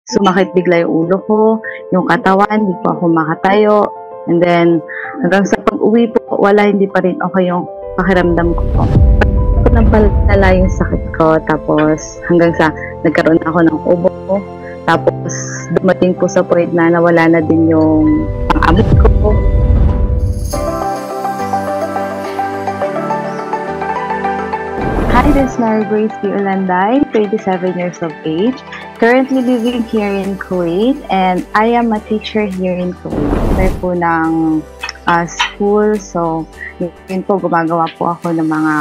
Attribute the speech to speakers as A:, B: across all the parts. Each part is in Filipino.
A: sumakit bigla yung ulo ko, yung katawan, hindi po ako makatayo. And then, hanggang sa pag-uwi po, hindi pa rin okay yung pakiramdam ko po. Nampalala yung sakit ko, tapos hanggang sa nagkaroon ako ng ubo. Tapos, dumating po sa point na nawala na din yung pang-amot ko. Hi, this is Mary Grace P. Ulanday, 27 years of age, currently living here in Kuwait, and I am a teacher here in Kuwait. May po ng school, so yun po, gumagawa po ako ng mga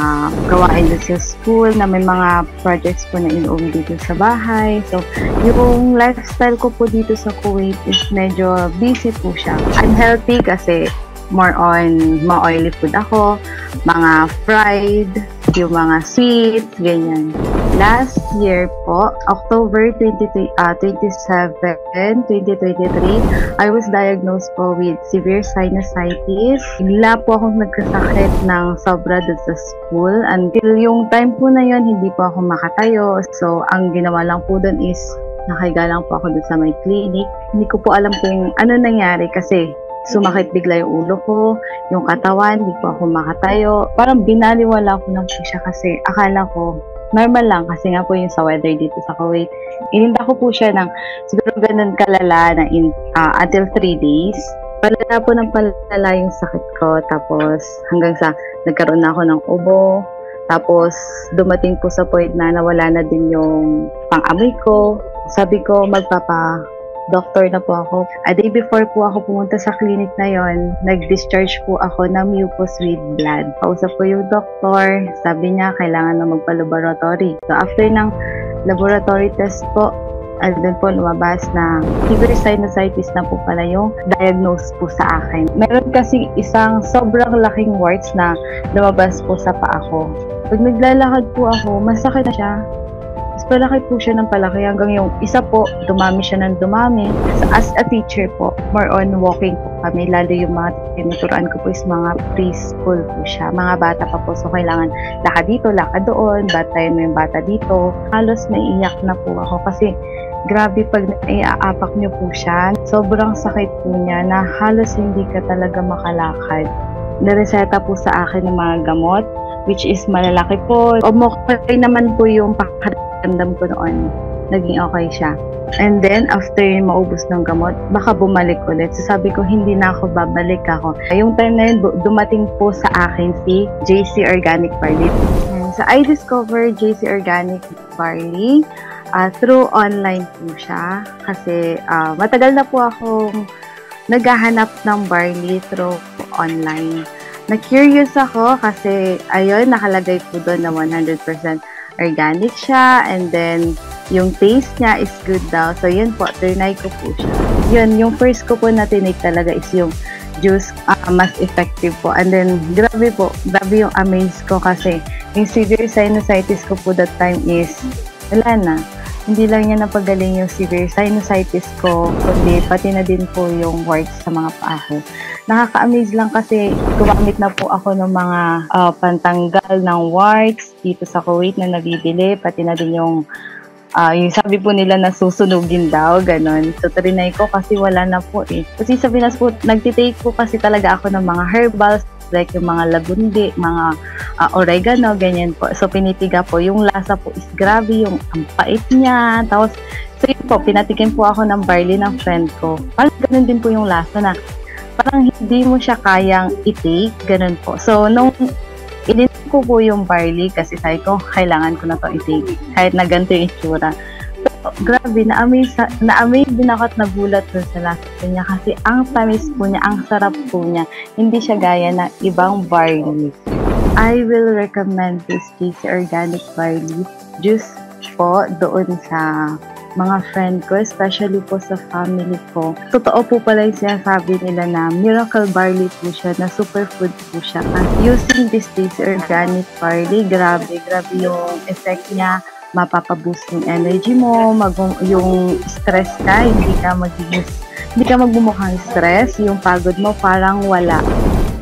A: gawain dito sa school, na may mga projects po na inuwi dito sa bahay. So, yung lifestyle ko po dito sa Kuwait is medyo busy po siya. Unhealthy kasi more on ma-oily food ako, mga fried, yung mga sweets, ganyan. Last year po, October 27, 2023, I was diagnosed po with severe sinusitis. Bigla po akong nagkasakit ng sobra doon sa school. Until yung time po na yun, hindi po ako makatayo. So, ang ginawa lang po doon is, nakahiga lang po ako doon sa may clinic. Hindi ko po alam kung ano nangyari kasi sumakit bigla yung ulo ko, yung katawan, hindi po ako makatayo. Parang binaliwala ko lang po siya kasi akala ko normal lang kasi nga po yung sa weather dito sa Kuwait. Ininda ko po siya ng siguro ganun kalala na until 3 days. Palala po ng palala yung sakit ko, tapos hanggang sa nagkaroon na ako ng ubo. Tapos dumating po sa point na nawala na din yung pang-amoy ko. Sabi ko magpapa-doctor na po ako. A day before po ako pumunta sa clinic na yon, nag-discharge po ako ng mucus with blood. Kausap ko yung doktor, sabi niya kailangan na magpa-laboratory. So after ng laboratory test po, doon po lumabas na severe sinusitis na po pala yung diagnose po sa akin. Meron kasi isang sobrang laking warts na lumabas po sa paa ko. Pag naglalakad po ako, masakit na siya. Mas palaki po siya ng palaki hanggang yung isa po, dumami siya ng dumami. So, as a teacher po, more on walking po kami. Lalo yung mga tinuturuan ko po is mga preschool po siya. Mga bata pa po. So, kailangan lakad dito, lakad doon. Batayin mo yung bata dito. Halos naiiyak na po ako kasi grabe pag naiaapak niyo po siya. Sobrang sakit po niya na halos hindi ka talaga makalakad. Nireseta po sa akin ng mga gamot, which is malalaki po. Okay naman po yung pakiramdam ko noon. Naging okay siya. And then, after maubos ng gamot, baka bumalik ulit. So, sabi ko, hindi na ako babalik ako. Yung time na yun, dumating po sa akin si JC Organic Barley. So, I discovered JC Organic Barley through online po siya. Kasi matagal na po akong naghahanap ng barley through online. Na-curious ako kasi, ayun, nakalagay po doon na 100% organic siya, and then yung taste niya is good daw. So yun po, trinay ko po siya. Yun, yung first ko po na tinake talaga is yung juice, mas effective po. And then, grabe yung amaze ko kasi yung severe sinusitis ko po that time is, wala na. Hindi lang niya napagaling yung severe sinusitis ko, kundi pati na din po yung warts sa mga paa ko. Nakaka-amaze lang kasi gumamit na po ako ng mga pantanggal ng warts dito sa Kuwait na nabibili, pati na din yung sabi po nila na susunugin daw, ganon. So, trinay ko kasi wala na po eh. Kasi sa Pinas po, nagtitake po kasi talaga ako ng mga herbals, like yung mga labundi, mga oregano, ganyan po. So, pinitiga po. Yung lasa po is grabe, yung ang pait niya. Tapos, so yun po, pinatikin po ako ng barley ng friend ko. Parang ganun din po yung lasa na parang hindi mo siya kayang i-take, ganun po. So, nung inin ko po yung barley kasi sabi ko, kailangan ko na to i-take. Kahit na ganito yung itsura. So, grabe, na-amaze din ako at nagulat dun sa lasa niya kasi ang tamis po niya, ang sarap po niya. Hindi siya gaya ng ibang barley. I will recommend this JC Organic Barley juice po doon sa mga friend ko, especially po sa family ko. Totoo po pala yung sinasabi nila na miracle barley po siya, na superfood po siya. And using this JC Organic Barley, grabe yung effect niya. Mapapaboost yung energy mo, yung stress ka, hindi ka magmumukhang stress, yung pagod mo parang wala.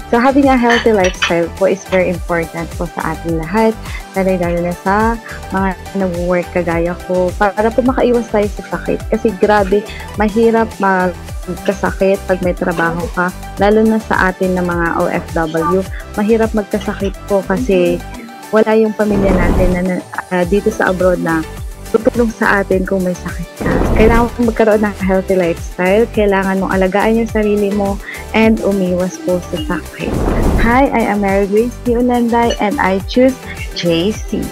A: So having a healthy lifestyle po is very important po sa ating lahat, lalo na sa mga nag-work kagaya ko, para po makaiwas tayo sa sakit. Kasi grabe, mahirap magkasakit pag may trabaho ka, lalo na sa atin na mga OFW. Mahirap magkasakit po kasi wala yung pamilya natin na dito sa abroad na tutulong sa atin kung may sakit ka. Kailangan mong magkaroon ng healthy lifestyle, kailangan mong alagaan yung sarili mo, and umiwas po sa sakit. Hi, I am Mary Grace Leonanday and I choose JC.